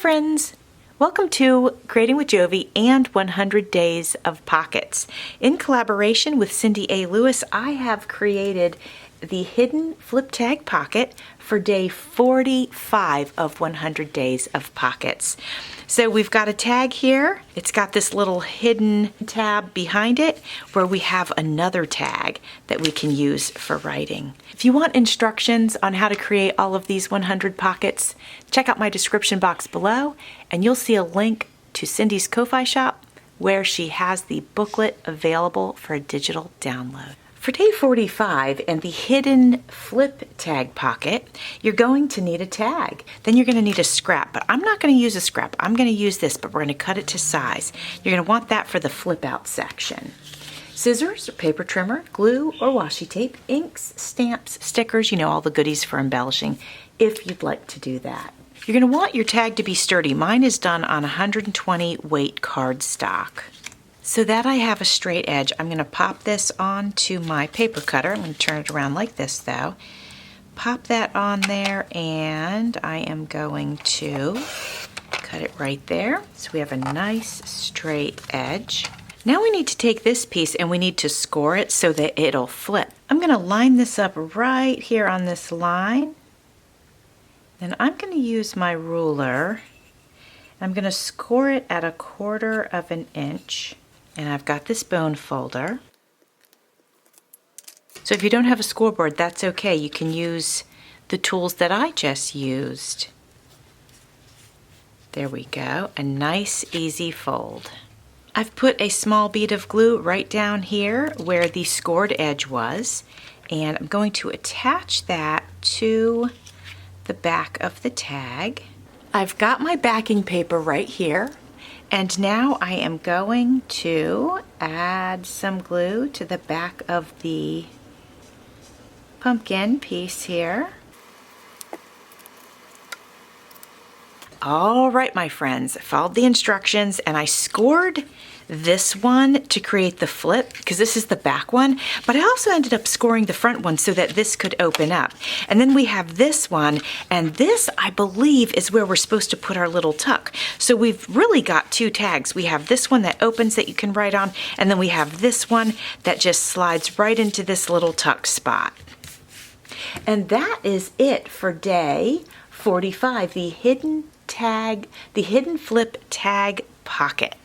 friends! Welcome to Creating with Jovi and 100 Days of Pockets. In collaboration with Cindy A. Lewis, I have created the hidden flip tag pocket for day 45 of 100 Days of Pockets. So we've got a tag here. It's got this little hidden tab behind it where we have another tag that we can use for writing. If you want instructions on how to create all of these 100 pockets, check out my description box below and you'll see a link to Cindy's Ko-Fi shop where she has the booklet available for a digital download. For day 45 and the hidden flip tag pocket, you're going to need a tag. Then you're going to need a scrap, but I'm not going to use a scrap. I'm going to use this, but we're going to cut it to size. You're going to want that for the flip out section. Scissors, or paper trimmer, glue or washi tape, inks, stamps, stickers, you know, all the goodies for embellishing if you'd like to do that. You're going to want your tag to be sturdy. Mine is done on 120 weight cardstock. So that I have a straight edge, I'm going to pop this onto my paper cutter. I'm going to turn it around like this though. Pop that on there and I am going to cut it right there. So we have a nice straight edge. Now we need to take this piece and we need to score it so that it'll flip. I'm going to line this up right here on this line. Then I'm going to use my ruler. I'm going to score it at 1/4 inch. And I've got this bone folder. So if you don't have a scoreboard, that's okay. You can use the tools that I just used. There we go, a nice easy fold. I've put a small bead of glue right down here where the scored edge was, and I'm going to attach that to the back of the tag. I've got my backing paper right here. And now I am going to add some glue to the back of the pumpkin piece here. All right, my friends, I followed the instructions and I scored this one to create the flip because this is the back one, but I also ended up scoring the front one so that this could open up. And then we have this one, and this I believe is where we're supposed to put our little tuck. So we've really got two tags. We have this one that opens that you can write on, and then we have this one that just slides right into this little tuck spot. And that is it for day 45, the hidden flip tag pocket.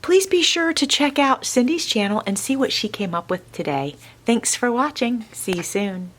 Please be sure to check out Cindy's channel and see what she came up with today. Thanks for watching. See you soon.